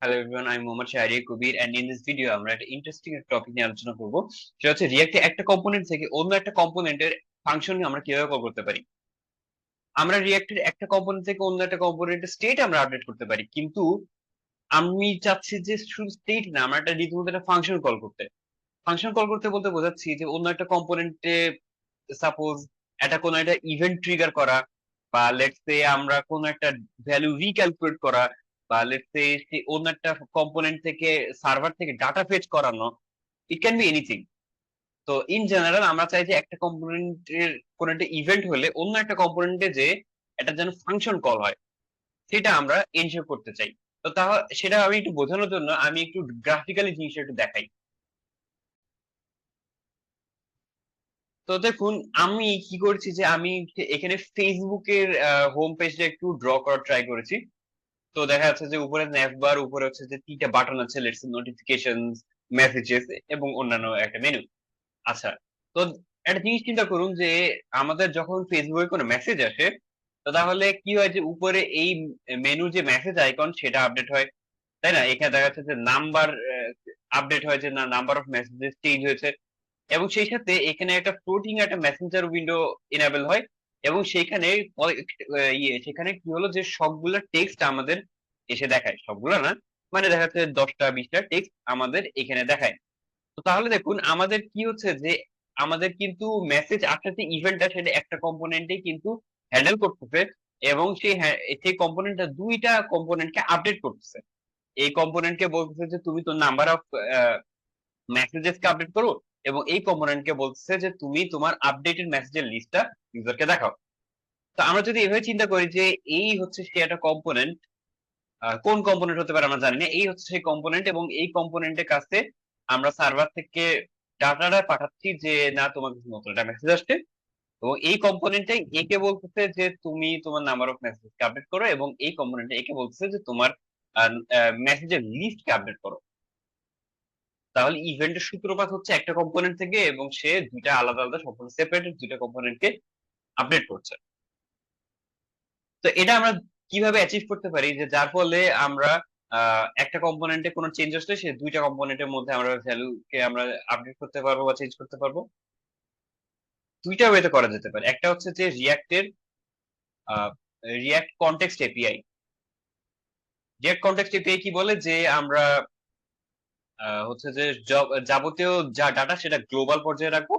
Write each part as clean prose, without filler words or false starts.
Hello everyone, আমি Mohammad Shahriar Kabir end in this video আমরা একটা ইন্টারেস্টিং একটা টপিক নিয়ে আলোচনা করব। সেটা হচ্ছে রিয়েক্টে একটা কম্পোনেন্ট থেকে অন্য একটা কম্পোনেন্টের ফাংশন আমরা কিভাবে কল করতে পারি। আমরা রিয়েক্টের একটা কম্পোনেন্ট থেকে অন্য একটা কম্পোনেন্টের স্টেট আমরা আপডেট করতে পারি, কিন্তু আমি চাচ্ছি যে শুধু স্টেট না, আমরা একটা রীতিমতো একটা ফাংশন কল করতে। ফাংশন কল করতে বলতে বোঝাচ্ছি যে অন্য একটা কম্পোনেন্টে সাপোজ একটা কোনো একটা ইভেন্ট ট্রিগার করা, বা লেটস সে আমরা কোনো একটা ভ্যালু রিক্যালকুলেট করা, বা লেটস সে অন্য একটা কম্পোনেন্ট থেকে সার্ভার থেকে ডাটা ফেচ করানো। It can be anything. তো ইন জেনারেল আমরা চাই যে একটা কম্পোনেন্টের কোন একটা ইভেন্ট হলে অন্য একটা কম্পোনেন্টে যে একটা যেন ফাংশন কল হয়, সেটা আমরা এনশিওর করতে চাই। তো তাহলে সেটা আমি একটু বোঝানোর জন্য আমি একটু গ্রাফিক্যালি জিনিসটা একটু দেখাই। তো দেখুন, আমি কি করেছি যে আমি এখানে ফেসবুকের হোম পেজটা একটু ড্র করার ট্রাই করেছি। তো দেখা যাচ্ছে যে উপরে ন্যাভ বার, উপরে হচ্ছে যে তিনটা বাটন আছে, লেটস নোটিফিকেশন, মেসেজেস এবং অন্যান্য একটা মেনু। আচ্ছা, তো একটা জিনিস চিন্তা করুন যে আমাদের যখন ফেসবুকে কোনো মেসেজ আসে, তো তাহলে কি হয় যে উপরে এই মেনু যে মেসেজ আইকন সেটা আপডেট হয়, তাই না? এখানে দেখা যাচ্ছে যে নাম্বার আপডেট হয়েছে, না নাম্বার অফ মেসেজেস চেঞ্জ হয়েছে, এবং সেই সাথে এখানে একটা ফ্লোটিং একটা মেসেঞ্জার উইন্ডো এনাবেল হয়। এবং সেখানে সেখানে কি হলো যে সবগুলা টেক্সট আমাদের এসে দেখায়, সবগুলা না, মানে দেখা যাচ্ছে 10টা 20টা টেক্সট আমাদের এখানে দেখায়। তো তাহলে দেখুন আমাদের কি হচ্ছে যে আমাদের কিন্তু মেসেজ আসার যে ইভেন্টটা সেটা একটা কম্পোনেন্টে কিন্তু হ্যান্ডেল করতেছে, এবং সেই কম্পোনেন্টটা দুইটা কম্পোনেন্টকে আপডেট করতেছে। এই কম্পোনেন্টকে বলতেছে যে তুমি তো নাম্বার অফ মেসেজেসকে আপডেট করো, এবং এই কম্পোনেন্টকে বলতেছে যে তুমি তোমার আপডেটেড মেসেজের লিস্টটা ইউজারকে দেখাও। তো আমরা যদি এভাবে চিন্তা করি যে এই হচ্ছে সে একটা কম্পোনেন্ট, কোন কম্পোনেন্ট হতে পারে আমরা জানি না, এই হচ্ছে সেই কম্পোনেন্ট, এবং এই কম্পোনেন্টের কাছে আমরা সার্ভার থেকে ডাটাটা পাঠাচ্ছি যে না তোমার কাছে নতুন একটা মেসেজ আসছে, এবং এই কম্পোনেন্টে একে বলতেছে যে তুমি তোমার নাম্বার অফ মেসেজকে আপডেট করো, এবং এই কম্পোনেন্টে একে বলতেছে যে তোমার মেসেজের লিস্টকে আপডেট করো। তাহলে ইভেন্টের সূত্রপাত হচ্ছে একটা কম্পোনেন্ট থেকে, এবং সে দুইটা আলাদা আলাদা সম্পূর্ণ সেপারেটেড দুইটা কম্পোনেন্টকে আপডেট করছে। তো এটা আমরা কিভাবে অ্যাচিভ করতে পারি যে যার ফলে আমরা একটা কম্পোনেন্টে কোনো চেঞ্জ আসলে সে দুইটা কম্পোনেন্টের মধ্যে আমরা ভ্যালুকে আমরা আপডেট করতে পারবো বা চেঞ্জ করতে পারবো। দুইটা ওয়েতে করা যেতে পারে। একটা হচ্ছে যে রিয়াক্টের React context API. React context API কি বলে যে আমরা হচ্ছে যে যাবতীয় যা ডাটা সেটা গ্লোবাল পর্যায়ে রাখবো,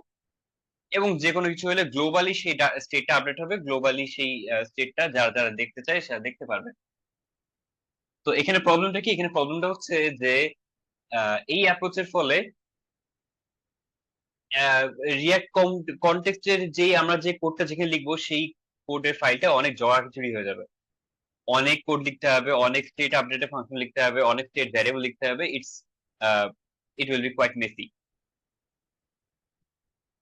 এবং যে কোনো কিছু হলে গ্লোবালি সেই স্টেটটা আপডেট হবে, গ্লোবালি সেই স্টেটটা যারা যারা দেখতে চায় সেটা দেখতে পারবে। তো এখানে প্রবলেমটা কি? এখানে প্রবলেমটা হচ্ছে যে এই অ্যাপ্রোচের ফলে রিয়াক্ট কনটেক্সটের যে আমরা যে কোডটা যেখানে লিখবো সেই কোডের ফাইলটা অনেক জড়াখিচুড়ি হয়ে যাবে। অনেক কোড লিখতে হবে, অনেক স্টেট আপডেটের ফাংশন লিখতে হবে, অনেক স্টেট ভ্যারিয়েবল লিখতে হবে। It will be quite messy.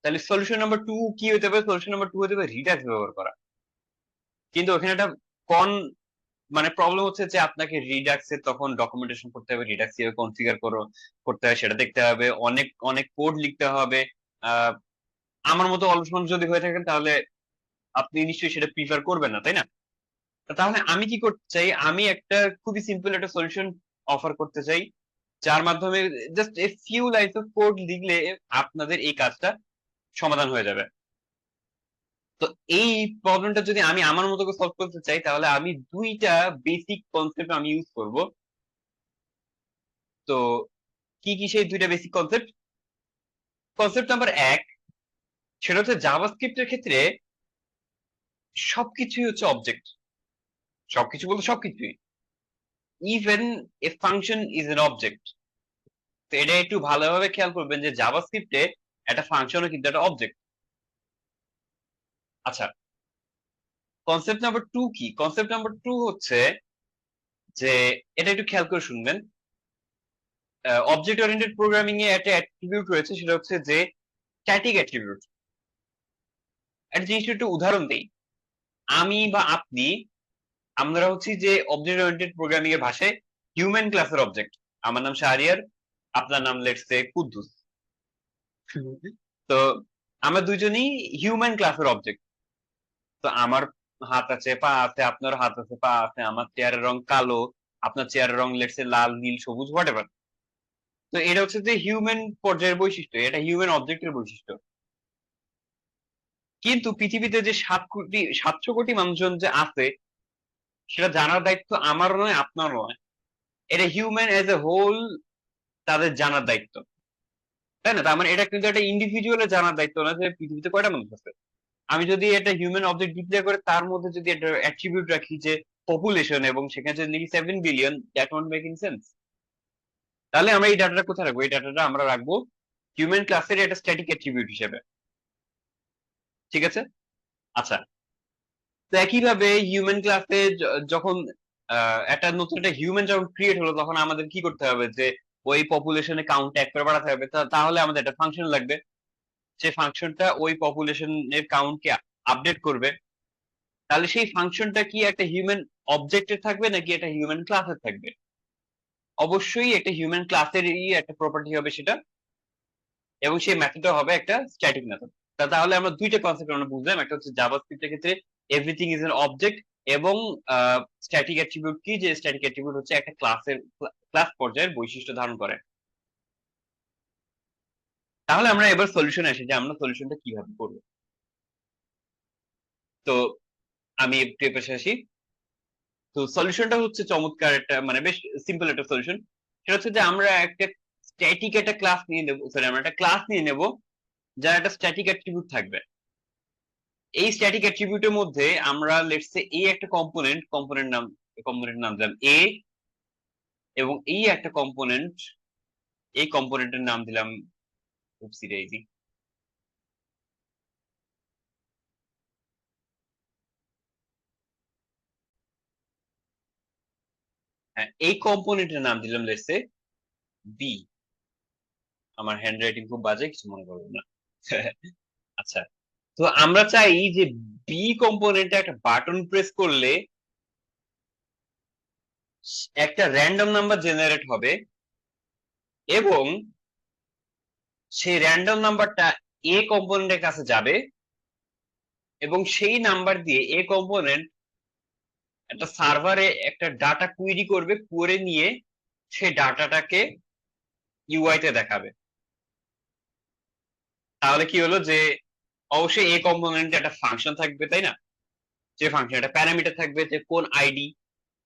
তাহলে সলিউশন নাম্বার টু কি হতে হবে? সলিউশন নাম্বার টু হতে হবে রিডাক্স ব্যবহার করা। কিন্তু ওখানে একটা কন মানে প্রবলেম হচ্ছে যে আপনাকে রিডাক্সে তখন ডকুমেন্টেশন করতে হবে, রিডাক্স কিভাবে কনফিগার করতে হয় সেটা দেখতে হবে, অনেক অনেক কোড লিখতে হবে। আহ, আমার মতো অলস মানুষ যদি হয়ে থাকেন তাহলে আপনি নিশ্চয়ই সেটা প্রিফার করবেন না, তাই না? তাহলে আমি কি করতে চাই, আমি একটা খুবই সিম্পল একটা সলিউশন অফার করতে চাই, যার মাধ্যমে just a few lines of code লিখলে আপনাদের এই কাজটা সমাধান হয়ে যাবে। তো এই প্রবলেমটা যদি আমি আমার মতো করে সলভ করতে চাই, তাহলে আমি দুইটা বেসিক কনসেপ্ট আমি ইউজ করব। তো কি কি সেই দুইটা বেসিক কনসেপ্ট? কনসেপ্ট নাম্বার এক, সেটা হচ্ছে জাভাস্ক্রিপ্টের ক্ষেত্রে সবকিছুই হচ্ছে অবজেক্ট। সবকিছু বলতে সবকিছুই, even a function is an object. তো এটা একটু ভালোভাবে খেয়াল করবেন যে জাভাস্ক্রিপ্টে একটা ফাংশনও কিন্তু একটা অবজেক্ট। আচ্ছা, কনসেপ্ট নাম্বার টু কি? কনসেপ্ট নাম্বার টু হচ্ছে যে এটা একটু খেয়াল করে শুনবেন। অবজেক্ট ওরিয়েন্টেড প্রোগ্রামিং এ একটা অ্যাট্রিবিউট রয়েছে, সেটা হচ্ছে যে স্ট্যাটিক অ্যাট্রিবিউট। একটা জিনিসটা একটু উদাহরণ দেই। আমি বা আপনি, আমরা হচ্ছি যে অবজেক্ট ওরিয়েন্টেড প্রোগ্রামিং এর ভাষায় হিউম্যান ক্লাসের অবজেক্ট। আমার নাম শাহরিয়ার, আপনার নাম লেটস সে কুদ্দুস। তো আমরা দুইজনই হিউম্যান ক্লাসের অবজেক্ট। তো আমার হাত আছে, পা আছে, আপনার হাত আছে, পা আছে, আমার চেয়ারের রং কালো, আপনার চেয়ারের রং লেটসে লাল, নীল, সবুজ, হোয়াটএভার। তো এটা হচ্ছে যে হিউম্যান পর্যায়ের বৈশিষ্ট্য, এটা হিউম্যান অবজেক্টের বৈশিষ্ট্য। কিন্তু পৃথিবীতে যে 700 কোটি মানুষজন যে আছে, সেটা জানার দায়িত্ব আমারও নয়, আপনারও নয়। এটা হিউম্যান এজ এ হোল তাদের জানার দায়িত্ব, তাই না? তার মানে এটা কিন্তু একটা ইন্ডিভিজুয়ালের জানার দায়িত্ব না যে পৃথিবীতে কয়টা মানুষ আছে। আমি যদি এটা হিউম্যান অবজেক্ট ডিক্লেয়ার করে তার মধ্যে যদি একটা অ্যাট্রিবিউট রাখি যে পপুলেশন, এবং সেখানে যদি লিখি 7 billion, that won't make in sense. তাহলে আমরা এই ডাটাটা কোথায় রাখবো? এই ডাটাটা আমরা রাখবো হিউম্যান ক্লাসের একটা স্ট্যাটিক অ্যাট্রিবিউট হিসেবে। ঠিক আছে? আচ্ছা, তো একইভাবে হিউম্যান ক্লাসে যখন একটা নতুন একটা হিউম্যান যখন ক্রিয়েট হলো, তখন আমাদের কি করতে হবে? যে ওই পপুলেশনে কাউন্ট এক করে বাড়াতে হবে। তাহলে আমাদের একটা ফাংশন লাগবে, সেই ফাংশনটা ওই পপুলেশনের কাউন্টকে আপডেট করবে। তাহলে সেই ফাংশনটা কি একটা হিউম্যান অবজেক্টের থাকবে নাকি একটা হিউম্যান ক্লাসের থাকবে? অবশ্যই একটা হিউম্যান ক্লাসেরই একটা প্রপার্টি হবে সেটা, এবং সেই মেথডটা হবে একটা স্ট্যাটিক মেথড। তাহলে আমরা দুইটা কনসেপ্ট আমরা বুঝলাম, একটা হচ্ছে জাভাস্ক্রিপ্টের ক্ষেত্রে এভরিথিং ইজ এন অবজেক্ট, এবং স্ট্যাটিক অ্যাট্রিবিউট কি, যে স্ট্যাটিক অ্যাট্রিবিউট হচ্ছে একটা ক্লাস পর্যায়ের বৈশিষ্ট্য ধারণ করে। তাহলে আমরা এবার সলিউশনে আসি যে আমরা সলিউশনটা কিভাবে করবো। তো আমি একটু এ পাশে আসি। তো সলিউশনটা হচ্ছে চমৎকার একটা, মানে বেশ সিম্পল একটা সলিউশন। সেটা হচ্ছে যে আমরা একটা স্ট্যাটিক একটা ক্লাস নিয়ে নেবো, সরি আমরা একটা ক্লাস নিয়ে নেব যার একটা স্ট্যাটিক অ্যাট্রিবিউট থাকবে। এই স্ট্যাটিক অ্যাট্রিবিউটের মধ্যে আমরা লেটস সে এই একটা কম্পোনেন্ট নাম দিলাম এ, এবং এই একটা কম্পোনেন্ট, এই কম্পোনেন্টের নাম দিলাম উপসি, হ্যাঁ এই কম্পোনেন্টের নাম দিলাম লেটস সে বি। আমার হ্যান্ড রাইটিং খুব বাজে, কিছু মনে করবেন না। আচ্ছা, তো আমরা চাই যে বি কম্পোনেন্টে একটা বাটন প্রেস করলে একটা র্যান্ডম নাম্বার জেনারেট হবে, এবং সেই র্যান্ডম নাম্বারটা এ কম্পোনেন্টের কাছে যাবে, এবং সেই নাম্বার দিয়ে এ কম্পোনেন্ট একটা সার্ভারে একটা ডাটা কুইরি করবে, করে নিয়ে সেই ডাটাটাকে ইউআই তে দেখাবে। তাহলে কি হলো যে অবশ্যই এ কম্পোনেন্টে একটা ফাংশন থাকবে, তাই না? যে ফাংশন একটা প্যারামিটার থাকবে যে কোন আইডি,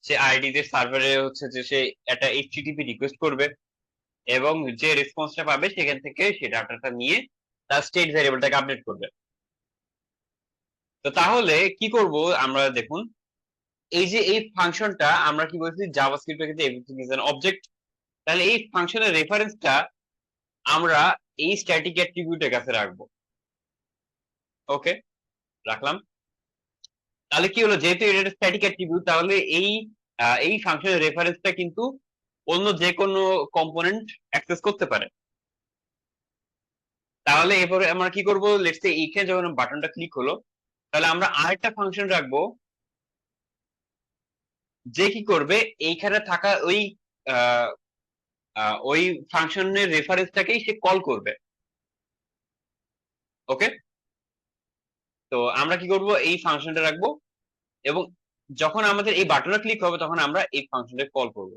সে আইডি তে সার্ভারে হচ্ছে যে সে একটা এইচটিটিপি রিকোয়েস্ট করবে, এবং যে রেসপন্সটা পাবে সেখান থেকে সে ডাটাটা নিয়ে তার স্টেট ভ্যারিয়েবলটাকে আপডেট করবে। তো তাহলে কি করব আমরা, দেখুন এই যে এই ফাংশনটা আমরা কি বলছি, জাভাস্ক্রিপ্টের ক্ষেত্রে এভরিথিং ইজ অ্যান অবজেক্ট। তাহলে এই ফাংশনের রেফারেন্সটা আমরা এই স্ট্যাটিক অ্যাট্রিবিউটের কাছে রাখবো। ওকে, রাখলাম। তাহলে কি হলো, যেহেতু এটা স্ট্যাটিক অ্যাট্রিবিউট, তাহলে এই ফাংশনের রেফারেন্সটা কিন্তু অন্য যে কোনো কম্পোনেন্ট অ্যাক্সেস করতে পারে। তাহলে এরপরে আমরা কি করব, লেটস সে এইখানে যখন বাটনটা ক্লিক হলো, তাহলে আমরা আরেকটা ফাংশন রাখবো যে কি করবে, এইখানে থাকা আহ, ওই ফাংশনের রেফারেন্সটাকেই সে কল করবে। ওকে, তো আমরা কি করব, এই ফাংশনটা রাখবো, এবং যখন আমাদের এই বাটনে ক্লিক হবে তখন আমরা এই ফাংশনটা কল করব,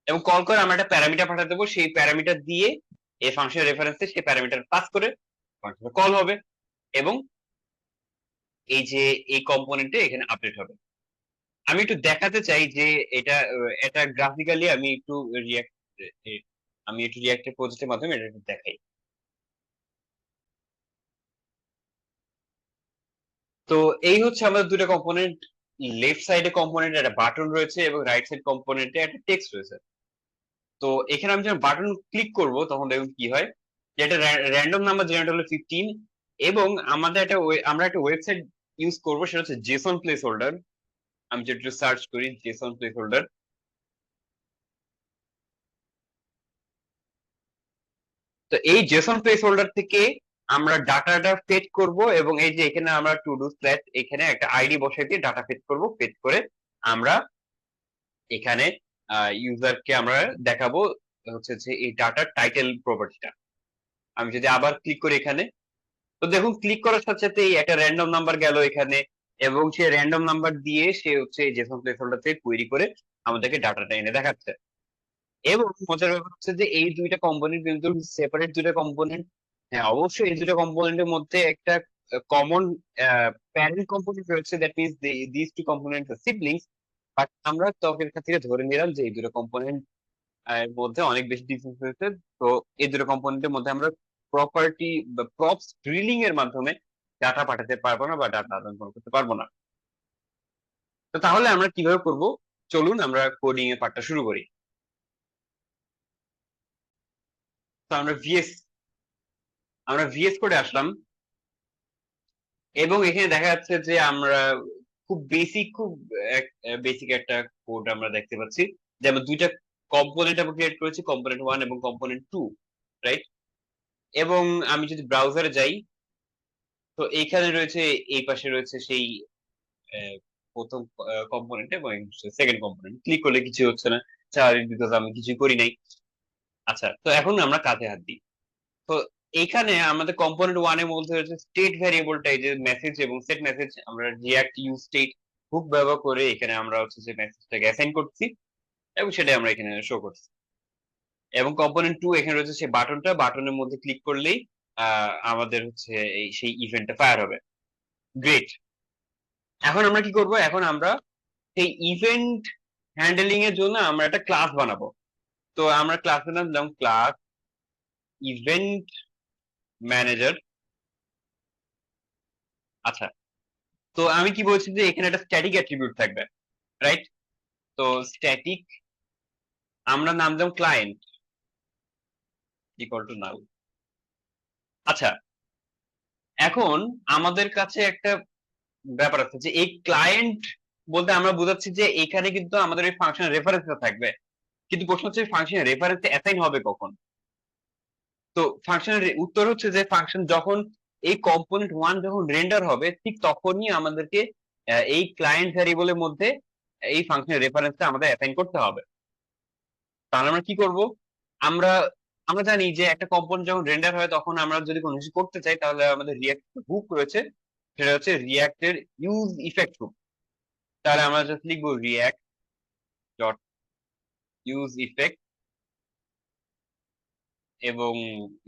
এবং কল করে আমরা একটা প্যারামিটার পাঠাতে দেবো, সেই প্যারামিটার দিয়ে এই ফাংশনের রেফারেন্সে সেই প্যারামিটার পাস করে ফাংশনটা কল হবে, এবং এই যে এই কম্পোনেন্টে এখানে আপডেট হবে। আমি একটু দেখাতে চাই যে এটা এটা গ্রাফিক্যালি রিয়াক্ট আমি একটু রিয়াক্টের প্রজেক্টের মাধ্যমে এটা একটু দেখাই। তো এই হচ্ছে আমাদের দুটো কম্পোনেন্ট, লেফট সাইডে কম্পোনেন্টে একটা বাটন রয়েছে, এবং রাইট সাইড কম্পোনেন্টে একটা টেক্সট রয়েছে। তো এখানে আমি যখন বাটন ক্লিক করব তখন দেখুন কি হয়, যে একটা র্যান্ডম নাম্বার জেনারেট হলো 15, এবং আমাদের আমরা একটা ওয়েবসাইট ইউজ করব, সেটা হচ্ছে জেসন প্লেস হোল্ডার। আমি যেটা সার্চ করি জেসন প্লেস হোল্ডার, তো এই জেসন প্লেস হোল্ডার থেকে আমরা ডাটাটা ফেড করব, এবং এই যে এখানে আমরা টু ডু স্ল্যাশ এখানে একটা আইডি বসাই দিয়ে ডাটা ফেড করব, ফেড করে আমরা এখানে ইউজারকে আমরা দেখাবো হচ্ছে যে এই ডাটার টাইটেল প্রপার্টিটা। আমি যদি আবার ক্লিক করি এখানে, তো দেখুন ক্লিক করার সাথে সাথে একটা র্যান্ডম নাম্বার গেল এখানে, এবং সে র্যান্ডম নাম্বার দিয়ে সে হচ্ছে জেসন প্লেসহোল্ডার থেকে কোয়েরি করে আমাদেরকে ডাটাটা এনে দেখাচ্ছে। এবং মজার ব্যাপার হচ্ছে যে এই দুইটা কম্পোনেন্ট কিন্তু সেপারেট দুইটা কম্পোনেন্ট। হ্যাঁ, অবশ্যই এই দুইটা কম্পোনেন্টের মধ্যে একটা কমন প্যারেন্ট কম্পোনেন্ট রয়েছে, that means this two component siblings. But আমরা তর্কের থেকে ধরে নিলাম যে এই দুটো কম্পোনেন্ট এর মধ্যে অনেক বেশি ডিফারেন্স রয়েছে। তো এই দুটো কম্পোনেন্টের মধ্যে আমরা প্রপার্টি বা প্রপস ড্রিলিং এর মাধ্যমে ডাটা পাঠাতে পারবো না বা ডাটা আদান প্রদান করতে পারবো না। তো তাহলে আমরা কিভাবে করব? চলুন আমরা কোডিং এর পার্টটা শুরু করি। তো আমরা ভিএস কোডে আসলাম এবং এখানে দেখা যাচ্ছে যে আমরা খুব বেসিক একটা কোড আমরা দেখতে পাচ্ছি, যে আমরা দুইটা কম্পোনেন্ট আমরা ক্রিয়েট করেছি, কম্পোনেন্ট 1 এবং কম্পোনেন্ট 2, রাইট? এবং আমি যদি ব্রাউজারে যাই, তো এইখানে রয়েছে, এই পাশে রয়েছে সেই আহ, প্রথম কম্পোনেন্ট এবং সেকেন্ড কম্পোনেন্ট। ক্লিক করলে কিছু হচ্ছে না, স্বাভাবিক, বিকজ আমি কিছুই করি নাই। আচ্ছা, তো এখন আমরা কাজে হাত দিই। তো এইখানে আমাদের কম্পোনেন্ট 1 এর মধ্যে হচ্ছে স্টেট ভ্যারিয়েবলটা, এই যে মেসেজ এবং সেট মেসেজ, আমরা রিঅ্যাক্ট ইউজ স্টেট হুক ব্যবহার করে এখানে আমরা হচ্ছে যে মেসেজটাকে অ্যাসাইন করছি এবং সেটাই আমরা এখানে শো করছি। এবং কম্পোনেন্ট 2 এখানে রয়েছে সেই বাটনটা, বাটনের মধ্যে ক্লিক করলেই আমাদের হচ্ছে এই সেই ইভেন্টটা ফায়ার হবে। গ্রেট। এখন আমরা কি করব? এখন আমরা এই ইভেন্ট হ্যান্ডলিং এর জন্য আমরা একটা ক্লাস বানাবো। তো আমরা ক্লাসের নাম দিলাম ক্লাস ইভেন্ট ম্যানেজার। আচ্ছা, তো আমি কি বলছি যে এখানে একটা স্ট্যাটিক অ্যাট্রিবিউট থাকবে, রাইট? তো স্ট্যাটিক আমরা নাম দিলাম ক্লায়েন্ট ইকুয়াল টু নাল। আচ্ছা, এখন আমাদের কাছে একটা ব্যাপার আছে যে এই ক্লায়েন্ট বলতে আমরা বোঝাচ্ছি যে এখানে কিন্তু আমাদের ওই ফাংশন রেফারেন্সটা থাকবে। কিন্তু প্রশ্ন হচ্ছে ফাংশন রেফারেন্স অ্যাসাইন হবে কখন? তো ফাংশনের উত্তর হচ্ছে যে ফাংশন যখন এই কম্পোনেন্ট 1 যখন রেন্ডার হবে ঠিক তখনই আমাদেরকে এই ক্লায়েন্ট ভ্যারিয়েবলের মধ্যে এই ফাংশনের রেফারেন্সটা আমাদের অ্যাসাইন করতে হবে। তাহলে আমরা কি করব? আমরা আমরা জানি যে একটা কম্পোনেন্ট যখন রেন্ডার হয় তখন আমরা যদি কোনো কিছু করতে চাই, তাহলে আমাদের রিয়াক্ট হুক রয়েছে, সেটা হচ্ছে রিয়াক্টের ইউজ ইফেক্ট হুক। তাহলে আমরা জাস্ট লিখবো রিয়াক্ট ডট ইউজ ইফেক্ট এবং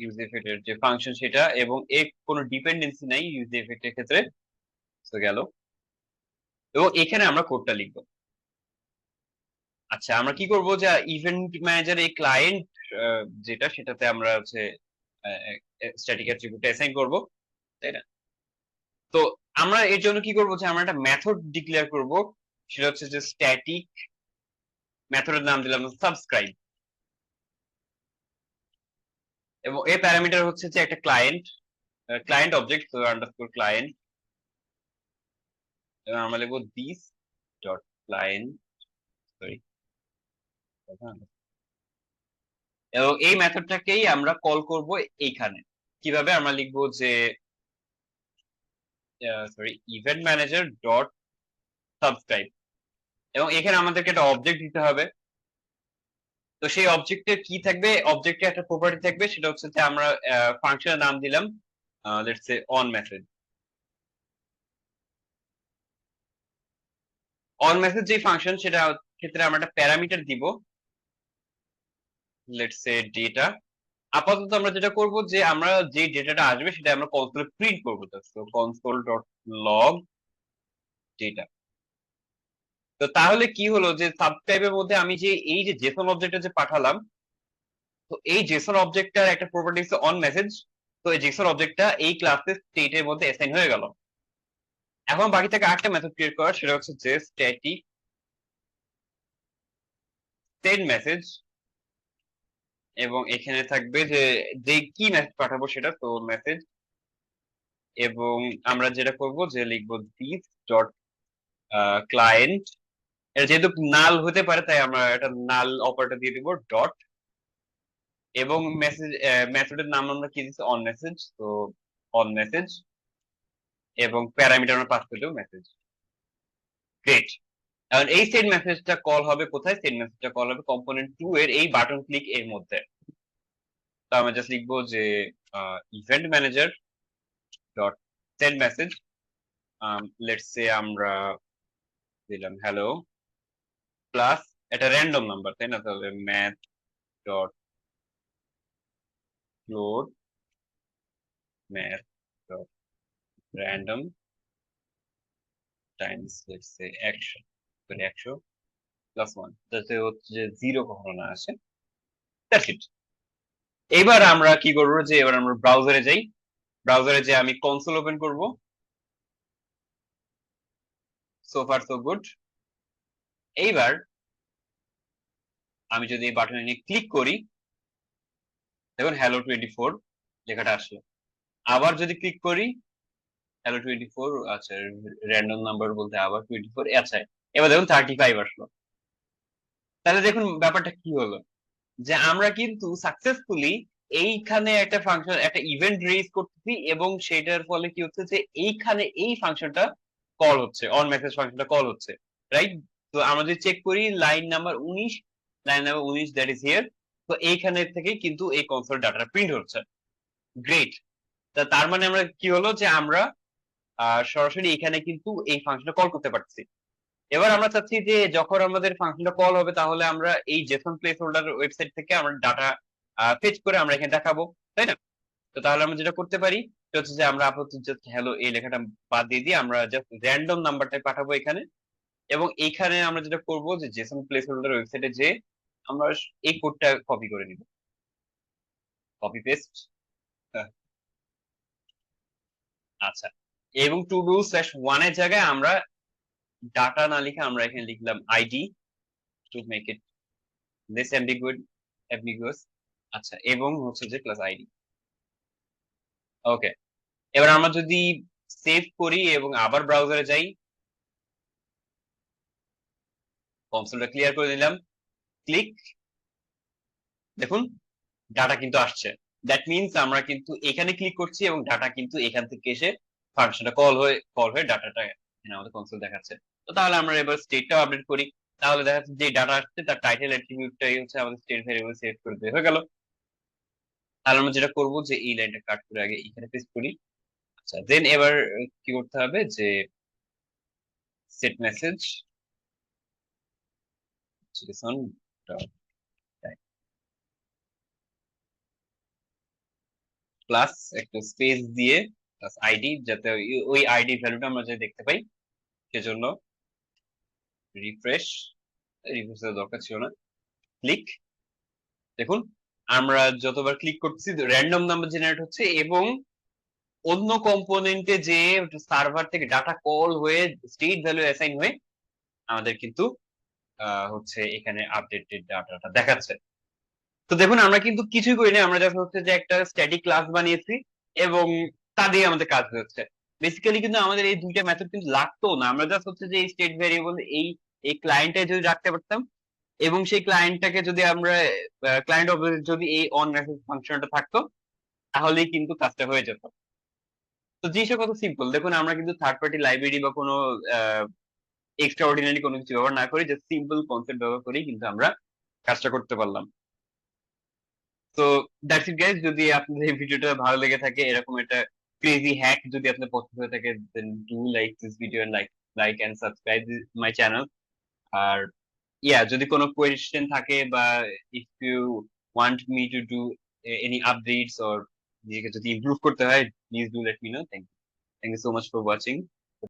ইউজ ইফেক্টের যে ফাংশন সেটা, এবং এর কোনো ডিপেন্ডেন্সি নাই ইউজ ইফেক্টের ক্ষেত্রে। তো গেল, এবং এখানে আমরা কোডটা লিখবো। আচ্ছা, আমরা কি করব যে ইভেন্ট ম্যানেজার এই ক্লায়েন্ট যেটা, সেটাতে আমরা হচ্ছে স্ট্যাটিক অ্যাট্রিবিউট অ্যাসাইন করব, তাই না? তো আমরা এর জন্য কি করব যে আমরা একটা মেথড ডিক্লেয়ার করব, সেটা হচ্ছে যে স্ট্যাটিক, মেথডের নাম দিলাম সাবস্ক্রাইব, এবং এই প্যারামিটার হচ্ছে যে একটা ক্লায়েন্ট অবজেক্ট, তো আন্ডারস্কোর ক্লায়েন্ট, এবং আমরা লিখবো দিস ডট ক্লায়েন্ট, সরি, এবং এই মেথডটাকেই আমরা কল করব এইখানে। কিভাবে? আমরা লিখবো যে sorry, event manager dot subscribe, এবং এখানে আমাদেরকে একটা অবজেক্ট দিতে হবে। তো সেই অবজেক্টের কি থাকবে? অবজেক্টে একটা প্রপার্টি থাকবে, সেটা হচ্ছে যে আমরা ফাংশনের নাম দিলাম let's say on message. On message যে ফাংশন, সেটা ক্ষেত্রে আমরা একটা প্যারামিটার দিব, লেটস সে ডেটা। আপাতত আমরা যেটা করব যে আমরা যে ডেটাটা আসবে সেটা আমরা কনসোলে প্রিন্ট করবো, তো কনসোল ডট লগ ডেটা। তো তাহলে কি হলো যে সাবস্ক্রাইবের মধ্যে আমি যে এই যে জেসন অবজেক্টটা যে পাঠালাম, তো এই জেসন অবজেক্টটার একটা প্রপার্টি হচ্ছে অন মেসেজ। তো এই জেসন অবজেক্টটা এই ক্লাসের স্টেটের মধ্যে অ্যাসাইন হয়ে গেল। এখন বাকি থাকে আরেকটা মেথড ক্রিয়েট করা, সেটা হচ্ছে যে স্ট্যাটিক সেন্ড মেসেজ, এবং এখানে থাকবে যে যে কি মেসেজ পাঠাবো সেটা, তো মেসেজ। এবং আমরা যেটা করব যে লিখবো দিস ডট ক্লায়েন্ট, এটা যেহেতু নাল হতে পারে তাই আমরা এটা নাল অপারেটর দিয়ে দিব ডট, এবং মেসেজ মেথডের নাম আমরা কি দিচ্ছি? অন মেসেজ, তো অন মেসেজ, এবং প্যারামিটার আমরা পাস করে দেবো মেসেজ। গ্রেট। এখন এই সেট মেসেজটা কল হবে কোথায়? সেট মেসেজটা কল হবে কম্পোনেন্ট 2 এর এই বাটন ক্লিক এর মধ্যে। তো আমরা জাস্ট লিখবো যে event manager dot send message, let's say আমরা দিলাম হ্যালো প্লাস এটা র্যান্ডম নাম্বার, তাই না? তাহলে math dot float math dot random Times let's say 100, sorry 100 plus 1, যাতে হচ্ছে যে 0 কখনো না আসে। That's it. এবার আমরা কি করবো যে এবার আমরা ব্রাউজারে যাই। ব্রাউজারে যে আমি কনসোল ওপেন করব। So far so good. এইবার আমি যদি এই বাটনে নিয়ে ক্লিক করি, দেখুন হ্যালো 24 লেখাটা আসলো। আবার যদি ক্লিক করি হ্যালো 24, আচ্ছা র্যান্ডম নাম্বার বলতে আবার 24, আচ্ছা এবার দেখুন 35 আসলো। তাহলে দেখুন ব্যাপারটা কি হলো, যে আমরা কিন্তু সাকসেসফুলি এইখানে একটা ফাংশন, একটা ইভেন্ট রেজ করতেছি এবং সেটার ফলে কি হচ্ছে যে এইখানে এই ফাংশনটা কল হচ্ছে, অন মেসেজ ফাংশনটা কল হচ্ছে, রাইট? তো আমরা যদি চেক করি line number 19, that is here. তো এইখানে থেকে কিন্তু এই কনসোল ডাটা প্রিন্ট হচ্ছে। গ্রেট। তার মানে আমরা কি হলো যে আমরা সরাসরি এখানে কিন্তু এই ফাংশনটা কল করতে পারছি। এবার আমরা চাচ্ছি যে যখন আমাদের ফাংশনটা কল হবে তাহলে আমরা এই জেসন প্লেস হোল্ডার ওয়েবসাইট থেকে আমরা ডাটা ফেচ করে আমরা এখানে দেখাবো, তাই না? তো তাহলে আমরা যেটা করতে পারি সেটা হচ্ছে যে আমরা আপাতত জাস্ট হ্যালো এই লেখাটা বাদ দিয়ে আমরা জাস্ট র্যান্ডম নাম্বারটা পাঠাবো এখানে। এবং এইখানে আমরা যেটা করবো যে জেসন প্লেস হোল্ডার ওয়েবসাইটে যে আমরা এই কোডটা কপি করে নিব, কপি পেস্ট। আচ্ছা, এবং টু ডু স্ল্যাশ ওয়ান এর জায়গায় আমরা ডাটা না লিখে আমরা এখানে লিখলাম ID to make it less ambiguous. আচ্ছা, এবং হচ্ছে যে প্লাস আইডি। ওকে, এবার আমরা যদি সেভ করি এবং আবার ব্রাউজারে যাই, কনসোলটা ক্লিয়ার করে দিলাম, ক্লিক, দেখুন ডাটা কিন্তু আসছে। দ্যাট মিনস আমরা কিন্তু এখানে ক্লিক করছি এবং ডাটা কিন্তু এখান থেকে এসে ফাংশনটা কল হয়ে ডাটাটা আমাদের কনসোল দেখাচ্ছে। তো তাহলে আমরা এবার স্টেটটাও আপডেট করি। তাহলে দেখা যাচ্ছে যে ডাটা আসছে তার টাইটেল অ্যাট্রিবিউটটাই হচ্ছে আমাদের স্টেট ভেরিয়েবল সেভ করে দিয়ে হয়ে গেল। তাহলে আমরা যেটা করবো যে এই লাইনটা কাট করে আগে এখানে পেস্ট করি। আচ্ছা, দেন এবার কি করতে হবে যে সেট মেসেজ প্লাস একটা স্পেস দিয়ে প্লাস আইডি, যাতে ওই আইডি ভ্যালুটা আমরা যাতে দেখতে পাই সেজন্য রিফ্রেশ। রিফ্রেশের দরকার ছিল না, ক্লিক। দেখুন আমরা যতবার ক্লিক করতেছি র্যান্ডম নাম্বার জেনারেট হচ্ছে এবং অন্য কম্পোনেন্টে যে সার্ভার থেকে ডাটা কল হয়ে স্টেট ভ্যালু অ্যাসাইন হয়ে আমাদের কিন্তু হচ্ছে এখানে আপডেটেড ডাটাটা দেখাচ্ছে। তো দেখুন আমরা কিন্তু কিছুই করি না, আমরা জাস্ট হচ্ছে যে একটা স্ট্যাটিক ক্লাস বানিয়েছি এবং তা দিয়ে আমাদের কাজ হচ্ছে। বেসিক্যালি কিন্তু আমাদের এই দুইটা মেথড কিন্তু লাগতো না, আমরা জাস্ট হচ্ছে যে এই স্টেট ভেরিয়েবল এই এই ক্লায়েন্টে যদি রাখতে পারতাম এবং সেই ক্লায়েন্টটাকে যদি আমরা ক্লায়েন্ট অবজেক্ট যদি এই অন মেসেজ ফাংশনটা থাকতো তাহলেই কিন্তু কাজটা হয়ে যেত। তো জিনিসটা কত সিম্পল দেখুন, আমরা কিন্তু থার্ড পার্টি লাইব্রেরি বা কোনো এক্সট্রা অর্ডিনারি কোনো কিছু ব্যবহার না করি, জাস্ট সিম্পল কনসেপ্ট ব্যবহার করেই কিন্তু আমরা কাজটা করতে পারলাম। তো দ্যাটস ইট গাইস, যদি আপনাদের এই ভিডিওটা ভালো লেগে থাকে, এরকম একটা ক্রেজি হ্যাক যদি আপনার পছন্দ হয়ে থাকে, then do like this video and like and subscribe my channel. আর ইয়া, যদি কোনো কোয়েশ্চেন থাকে বা if you want me to do any updates or নিজেকে যদি ইমপ্রুভ করতে হয়, please do let me know. Thank you so much for watching.